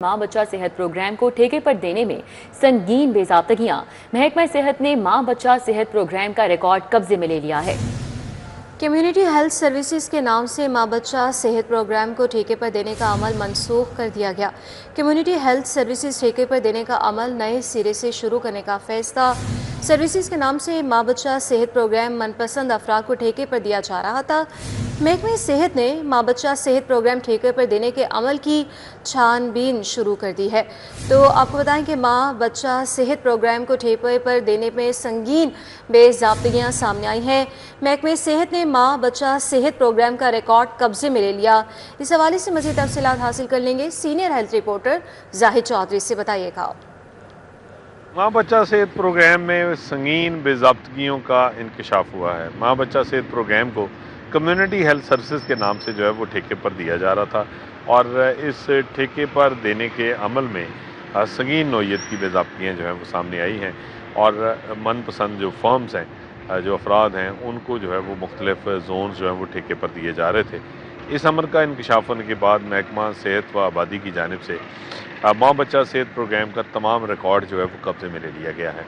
मां बच्चा सेहत प्रोग्राम को ठेके पर देने में संगीन बेज़ाब्तगियां। महकमा सेहत ने मां बच्चा सेहत प्रोग्राम का रिकॉर्ड कब्जे में ले लिया है। कम्युनिटी हेल्थ सर्विसेज के नाम से मां बच्चा सेहत प्रोग्राम को ठेके पर देने का अमल मनसूख कर दिया गया। कम्युनिटी हेल्थ सर्विसेज ठेके पर देने का अमल नए सिरे से शुरू करने का फैसला। सर्विसेज के नाम से मां बच्चा सेहत प्रोग्राम मनपसंद अफराद को ठेके पर दिया जा रहा था। महकमे सेहत ने मां बच्चा सेहत प्रोग्राम ठेके पर देने के अमल की छानबीन शुरू कर दी है। तो आपको बताएं कि मां बच्चा सेहत प्रोग्राम को ठेके पर देने में संगीन बेज़ाब्तगियां सामने आई हैं। महकमे सेहत ने मां बच्चा सेहत प्रोग्राम का रिकॉर्ड कब्जे में ले लिया। इस हवाले से मज़ीद तफसीलात हासिल कर लेंगे senior health reporter Zahid Chaudhry से। बताइएगा। माँ बच्चा सेहत प्रोग्राम में संगीन बेज़ाब्तगियों का इंकशाफ हुआ है। माँ बच्चा सेहत प्रोग्राम को कम्युनिटी हेल्थ सर्विसेज के नाम से जो है वो ठेके पर दिया जा रहा था और इस ठेके पर देने के अमल में संगीन नौइयत की बेज़ाब्तियाँ जो हैं वो सामने आई हैं और मनपसंद जो फर्म्स हैं, जो अफराद हैं, उनको जो है वो मुख्तलिफ जोन्स जो हैं वो ठेके पर दिए जा रहे थे। इस अमल का इंकशाफ होने के बाद महकमा सेहत व आबादी की जानिब से माँ बच्चा सेहत प्रोग्राम का तमाम रिकॉर्ड जो है वो कब्जे में ले लिया गया है।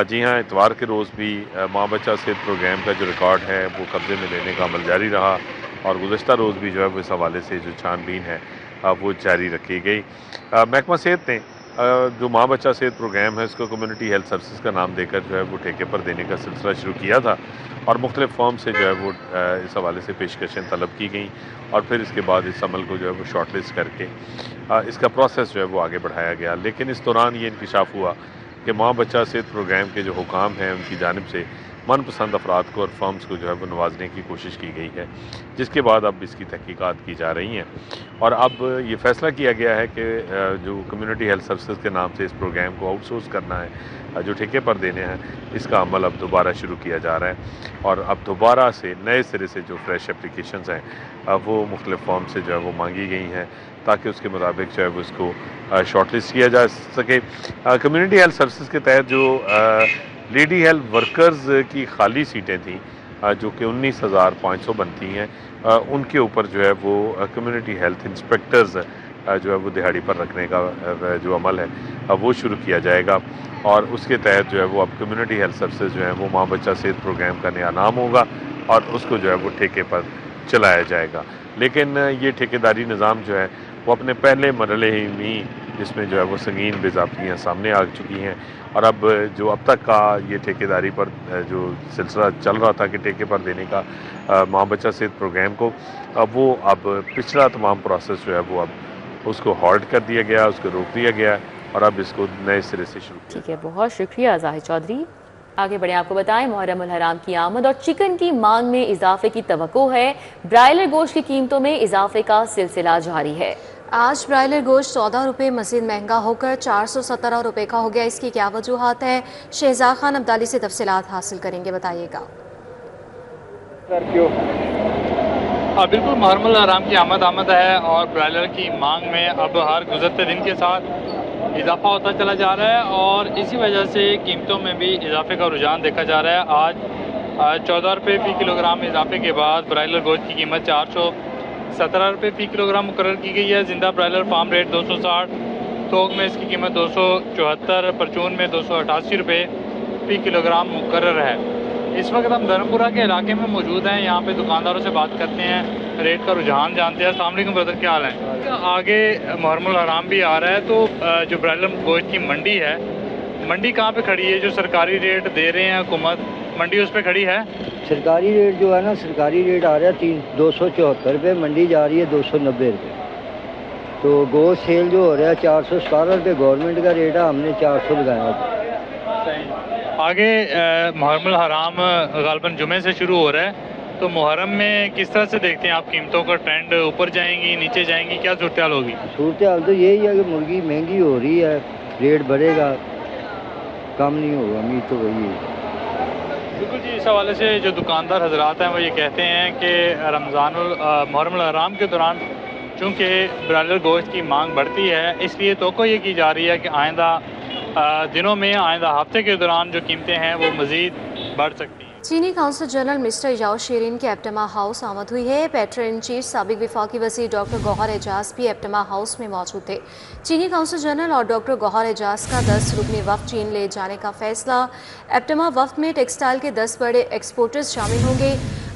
जी हाँ, इतवार के रोज़ भी माँ बच्चा सेहत प्रोग्राम का जो रिकॉर्ड है वो कब्जे में लेने का अमल जारी रहा और गुज़श्ता रोज़ भी जो है वो इस हवाले से जो छानबीन है वो जारी रखी गई। महकमा सेहत ने जो माँ बच्चा सेहत प्रोग्राम है इसको कम्युनिटी हेल्थ सर्विसेज का नाम देकर जो है वो ठेके पर देने का सिलसिला शुरू किया था और मुख्तलिफ फर्म से जो है वो इस हवाले से पेशकशें तलब की गई और फिर इसके बाद इस अमल को जो है वो शॉर्ट लिस्ट करके इसका प्रोसेस जो है वो आगे बढ़ाया गया। लेकिन इस दौरान ये इंकशाफ हुआ कि माँ बच्चा सेहत प्रोग्राम के जो हुकाम हैं उनकी जानिब से मनपसंद अफराद को और फर्म्स को जो है वो नवाजने की कोशिश की गई है, जिसके बाद अब इसकी तहकीकात की जा रही हैं और अब ये फ़ैसला किया गया है कि जो कम्युनिटी हेल्थ सर्विसेज के नाम से इस प्रोग्राम को आउटसोर्स करना है, जो ठेके पर देने हैं, इसका अमल अब दोबारा शुरू किया जा रहा है और अब दोबारा से नए सिरे से जो फ्रेश एप्लीकेशंस हैं वो मुख्तलिफ फॉर्म से जो है वो मांगी गई हैं ताकि उसके मुताबिक जो है वो इसको शॉर्ट लिस्ट किया जा सके। कम्युनिटी हेल्थ सर्विसेज के तहत जो लेडी हेल्थ वर्कर्स की खाली सीटें थी जो कि 19,500 बनती हैं, उनके ऊपर जो है वो कम्युनिटी हेल्थ इंस्पेक्टर्स जो है वो दिहाड़ी पर रखने का जो अमल है वो शुरू किया जाएगा और उसके तहत जो है वो अब कम्युनिटी हेल्थ सर्विसेज जो है वो माँ बच्चा सेहत प्रोग्राम का नया नाम होगा और उसको जो है वो ठेके पर चलाया जाएगा। लेकिन ये ठेकेदारी निज़ाम जो है वो अपने पहले मरहले ही में जिसमें जो है वो संगीन बेज़ाब्तियाँ सामने आ चुकी हैं और अब जो अब तक का ये ठेकेदारी पर जो सिलसिला चल रहा था कि ठेके पर देने का माँ बच्चा सेहत प्रोग्राम को, अब वो अब पिछला तमाम प्रोसेस जो है वो अब उसको हॉल्ट कर दिया गया, उसको रोक दिया गया और अब इसको नए सिरे से शुरू किया। ठीक है, बहुत शुक्रिया जाहिद चौधरी। आगे बढ़े, आपको बताएं मुहर्रम उल हराम की आमद और चिकन की मांग में इजाफे की तवक्को है। ब्रायलर गोश्त की कीमतों में इजाफे का सिलसिला जारी है। आज ब्रायलर गोश्त 14 रुपये मजीद महंगा होकर 417 रुपये का हो गया। इसकी क्या वजूहात है, शहजाद खान अब्दाली से तफसीलात हासिल करेंगे। बताइएगा। बिल्कुल, मुहर्रम उल हराम की आमद है और ब्रायलर की मांग में अब हर गुजरते दिन के साथ इजाफा होता चला जा रहा है और इसी वजह से कीमतों में भी इजाफे का रुझान देखा जा रहा है। आज 14 रुपये फ़ी किलोग्राम इजाफे के बाद ब्रायलर गोश्त की कीमत 417 रुपये फ़ी किलोग्राम मुकर्रर की गई है। जिंदा ब्रायलर फार्म रेट 260, थोक में इसकी कीमत 274, परचून में 288 रुपये फ़ी किलोग्राम मुकर्रर है। इस वक्त हम धर्मपुरा के इलाके में मौजूद हैं, यहाँ पे दुकानदारों से बात करते हैं, रेट का रुझान जानते हैं। अस्सलाम वालेकुम ब्रदर, क्या हाल है? आगे मुहर्रम उल हराम भी आ रहा है, तो जो ब्रायलर गोश्त की मंडी है, मंडी कहाँ पे खड़ी है? जो सरकारी रेट दे रहे हैं हुकूमत, मंडी उस पर खड़ी है? सरकारी रेट जो है ना, सरकारी रेट आ रहा है 274 रुपये, मंडी जा रही है 290 रुपये। तो गोश्त सेल जो हो रहा है 417 रुपये गवर्नमेंट का रेट है, हमने 400 लगाया। आगे मुहर्रम उल हराम ग़ालिबन जुमे से शुरू हो रहा है, तो मुहर्रम में किस तरह से देखते हैं आप कीमतों का ट्रेंड? ऊपर जाएंगी, नीचे जाएंगी, क्या सूरत हाल होगी? सूरत हाल तो यही है कि मुर्गी महंगी हो रही है, रेट बढ़ेगा, कम नहीं होगा, उम्मीद तो वही है। बिल्कुल जी, इस हवाले से जो दुकानदार हजरात हैं वो ये कहते हैं कि मुहर्रम उल हराम के दौरान चूँकि ब्रायलर गोश्त की मांग बढ़ती है, इसलिए तो ये की जा रही है कि आइंदा दिनों में, आइंदा हफ्ते के दौरान जो कीमतें हैं वो मज़ीद बढ़ सकती हैं। चीनी council general mister Yao Shirin की एप्टमा हाउस आमद हुई है। पेट्रोल इन चीफ साबिक वफाकी वज़ीर डॉक्टर गौहर एजाज भी एप्टमा हाउस में मौजूद थे। चीनी काउंसिल जनरल और डॉक्टर गौहर एजाज का 10 रुकनी वफ्द चीन ले जाने का फैसला। एप्टमा वफ्द में टेक्सटाइल के 10 बड़े एक्सपोर्टर्स शामिल होंगे।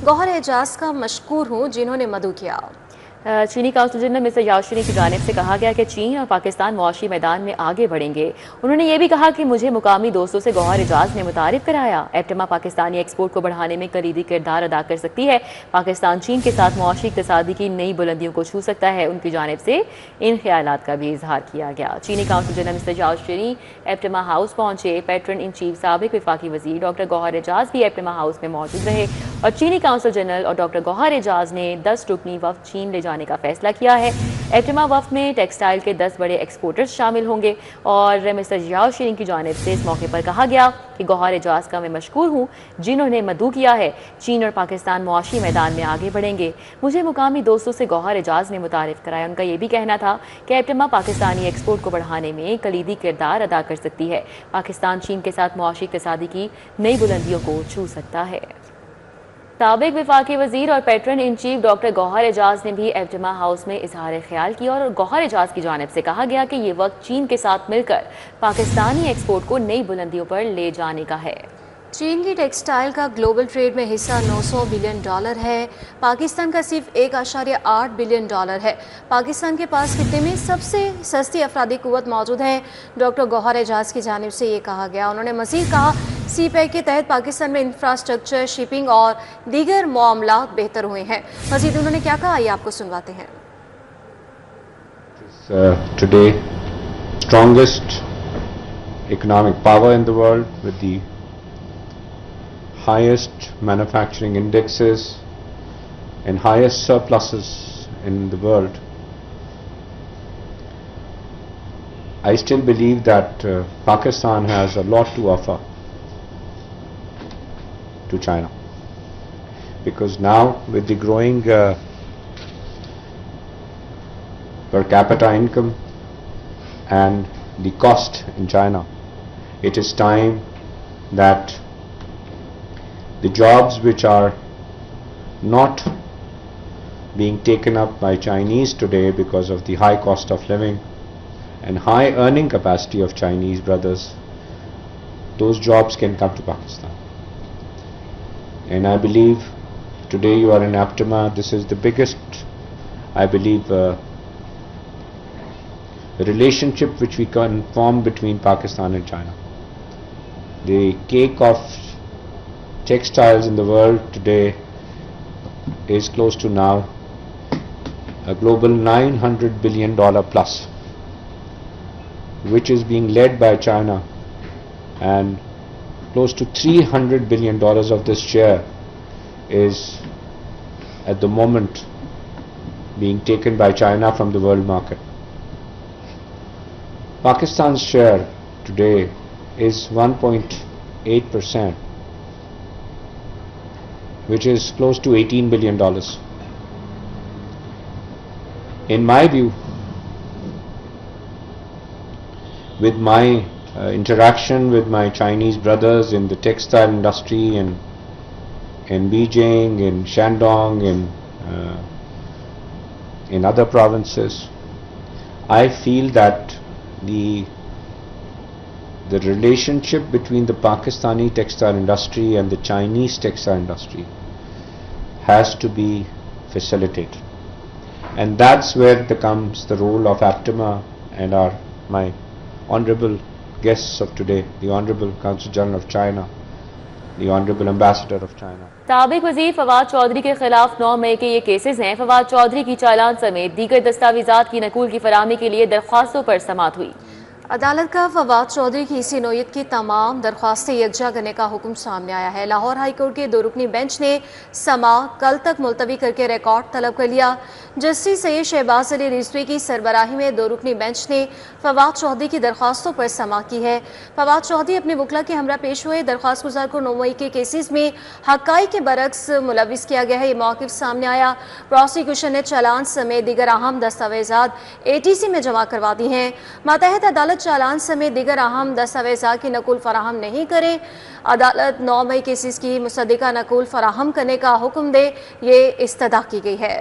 गौहर एजाज का मशकूर हूँ जिन्होंने मदु किया। चीनी council general mister Yao Shirin की जानिब से कहा गया कि चीन और पाकिस्तान मुआशी मैदान में आगे बढ़ेंगे। उन्होंने ये भी कहा कि मुझे मुकामी दोस्तों से गौहर एजाज ने मुतारिफ कराया। एप्टमा पाकिस्तानी एक्सपोर्ट को बढ़ाने में कलीदी किरदार अदा कर सकती है। पाकिस्तान चीन के साथ मुआशी इक़्तिसादी की नई बुलंदियों को छू सकता है। उनकी जानिब से इन ख्यालात का भी इजहार किया गया। चीनी council general mister Yao Shirin APTMA house पहुंचे। पेट्रोल इन चीफ साबिक वफाकी वज़ीर डॉक्टर गौहर एजाज भी एप्टमा हाउस में मौजूद रहे और चीनी काउंसिल जनरल और डॉक्टर गौहर एजाज ने 10 रुकनी वफ्द चीन ले जाने का फैसला किया है। एप्टमा वफ्द में टेक्सटाइल के 10 बड़े एक्सपोर्टर्स शामिल होंगे और मिस्टर याओ शीरिन की जानिब से इस मौके पर कहा गया कि गौहर एजाज का मैं मशकूर हूँ जिन्होंने मदु किया है। चीन और पाकिस्तान मुआशी मैदान में आगे बढ़ेंगे। मुझे मुकामी दोस्तों से गौहर एजाज ने मुतारिफ कराया। उनका ये भी कहना था कि एप्टमा पाकिस्तानी एक्सपोर्ट को बढ़ाने में कलीदी किरदार अदा कर सकती है। पाकिस्तान चीन के साथ मुआशी इक़्तिसादी की नई बुलंदियों को छू सकता है। साबिक वफाकी वज़ीर और patron in chief doctor Gohar Ejaz ने भी एप्टमा हाउस में इजहार ख्याल किया और गौहर एजाज की जानिब से कहा गया कि ये वक्त चीन के साथ मिलकर पाकिस्तानी एक्सपोर्ट को नई बुलंदियों पर ले जाने का है। चीन की टेक्सटाइल का ग्लोबल ट्रेड में हिस्सा $900 बिलियन है। पाकिस्तान का सिर्फ $1.8 बिलियन है। पाकिस्तान के पास खित्ते में सबसे सस्ती अफरादी कुव्वत मौजूद है। डॉक्टर गौहर एजाज की जानिब से ये कहा गया। उन्होंने मज़ीद कहा सी पैक के तहत पाकिस्तान में इंफ्रास्ट्रक्चर, शिपिंग और दीगर मामलात बेहतर हुए हैं। मज़ीद उन्होंने क्या कहा आइए आपको सुनवाते हैं। Today strongest economic power in the world with the highest manufacturing indexes and highest surpluses in the world. I still believe that Pakistan has a lot to offer to China, because now with the growing per capita income and the cost in China, it is time that the jobs which are not being taken up by Chinese today because of the high cost of living and high earning capacity of Chinese brothers, those jobs can come to Pakistan. And I believe today you are in Aptema. This is the biggest, I believe, relationship which we can form between Pakistan and China. The cake of textiles in the world today is close to now a global $900 billion plus, which is being led by China, and close to $300 billion of this share is at the moment being taken by China from the world market. Pakistan's share today is 1.8%, which is close to $18 billion. In my view, with my interaction with my Chinese brothers in the textile industry in Beijing, in Shandong, in other provinces, I feel that the relationship between the Pakistani textile industry and the Chinese textile industry has to be facilitated, and that's where comes the role of Aptema and my honorable guests of today, the Honorable Consul General of China, the Honorable Ambassador of China. साबिक वज़ीर फवाद चौधरी के खिलाफ 9 मई के ये cases हैं। फवाद चौधरी की चालान समेत दीगर दस्तावेजात की नकूल की फराहमी के लिए दरख्वास्तों पर समाअत हुई। अदालत का फवाद चौधरी की इसी नोयत की तमाम दरख्वास्तें यकजा करने का हुक्म सामने आया है। लाहौर हाई कोर्ट के 2 रुकनी बेंच ने समा कल तक मुलतवी करके रिकॉर्ड तलब कर लिया। जस्टिस सैयद शहबाज अली रिजवी की सरबराही में 2 रुकनी बेंच ने फवाद चौधरी की दरख्वास्तों पर समा की है। फवाद चौधरी अपने वकला के हमरा पेश हुए। दरख्वास्त गुजार को 9 मई के केसेस में हक़ाइक़ के बरक्स मुलविस किया गया है। ये मौक़िफ़ सामने आया। प्रोसिक्यूशन ने चालान समेत दीगर अहम दस्तावेजात ATC में जमा करवा दी हैं। मातहत अदालत چالان سمیت دیگر اہم دستاویزات کی نقل فراہم نہیں کریں، عدالت 9 مئی کیسز کی مصدقہ نقل فراہم کرنے کا حکم دے، یہ استدعا کی گئی ہے۔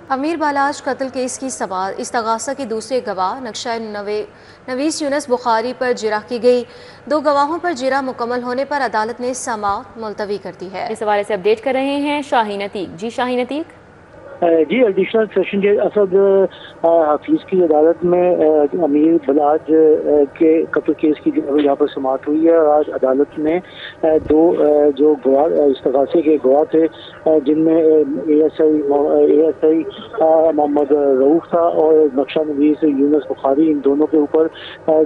امیر بالاج قتل کیس کی سماعت، استغاثہ کے دوسرے گواہ نقشہ نویس یونس بخاری پر جرح کی گئی، 2 گواہوں پر جرح مکمل ہونے پر عدالت نے سماعت ملتوی کر دی ہے۔ اس حوالے سے اپڈیٹ کر رہے ہیں شاہین عتیق۔ جی شاہین عتیق۔ جی ایڈیشنل سیشن جج اسد حفیظ کی عدالت میں امیر بلاج کے قتل کیس کی یہاں پر سماعت ہوئی ہے، اور آج عدالت نے 2 جو گواہ استغاثے کے گواہ تھے، جن میں اے ایس آئی محمد رؤوف تھا اور نقشہ نویس یونس بخاری، ان دونوں کے اوپر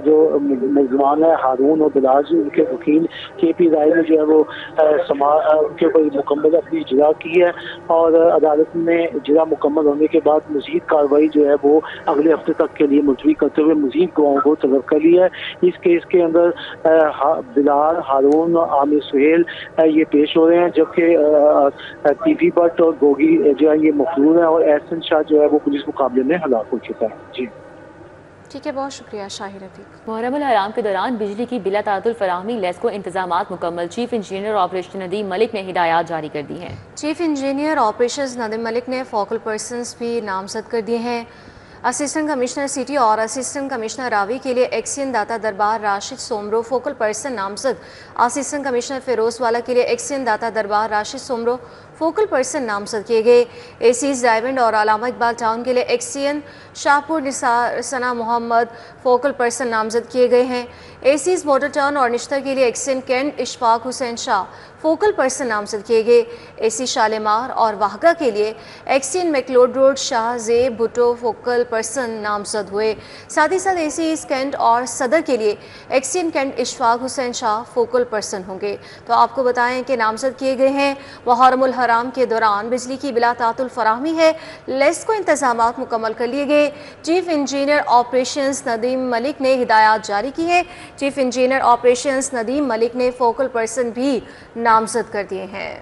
جو ملزمان ہے ہارون اور بلاج، ان کے وکیل کے پی رائے نے جو ہے وہ ان کے اوپر مکمل اپنی اجرا کی ہے، اور عدالت نے اجرا مکمل ہونے کے بعد مزید کارروائی جو ہے وہ اگلے ہفتے تک کے لیے ملتوی کرتے ہوئے مزید گواہوں کو طلب کر لیا ہے۔ اس کیس کے اندر بلال، ہارون اور عامر سہیل یہ پیش ہو رہے ہیں، جبکہ ٹی وی بٹ اور گوگی جو ہے یہ مفرور ہیں، اور احسن شاہ جو ہے وہ پولیس مقابلے میں ہلاک ہو چکا ہے۔ جی ٹھیک ہے، بہت شکریہ شاہین عتیق۔ محرم الحرام کے دوران بجلی کی بلا تعطل فراہمی لیس کو انتظامات مکمل، چیف انجینئر آپریشن ندیم ملک نے ہدایات جاری کر دی ہیں۔ چیف انجینئر آپریشنز ندیم ملک نے فوکل پرسنز بھی نامزد کر دیے ہیں۔ اسسٹنٹ کمشنر سٹی اور اسسٹنٹ کمشنر راوی کے لیے ایکسین داتا دربار راشد سومرو فوکل پرسن نامزد، اسسٹنٹ کمشنر فیروز والا کے لیے ایکسین داتا دربار راشد سومرو فوکل پرسن نامزد کیے گئے۔ اے سیز ڈائمنڈ اور علامہ اقبال ٹاؤن کے لیے ایکسین شاہپور نثار ثنا محمد فوکل پرسن نامزد کیے گئے ہیں۔ اے سیز موٹر ٹاؤن اور نشتر کے لیے XEN Kent Ashfaq Hussain Shah focal person نامزد کیے گئے۔ اے سی شالیمار اور واہگہ کے لیے ایکسین میکلوڈ روڈ شاہ زیب بھٹو فوکل پرسن نامزد ہوئے۔ ساتھ ہی ساتھ اے سی کینٹ اور صدر کے لیے XEN Kent Ashfaq Hussain Shah focal person ہوں گے۔ تو آپ کو بتائیں کہ نامزد کیے گئے ہیں۔ محرم الحرام کے دوران بجلی کی بلا تعطل فراہمی ہے، لیس کو انتظامات مکمل کر لیے گئے۔ چیف انجینئر آپریشنز ندیم ملک نے ہدایات جاری کی ہے۔ چیف انجینئر آپریشنز ندیم ملک نے فوکل پرسن بھی نامزد کر دیے ہیں۔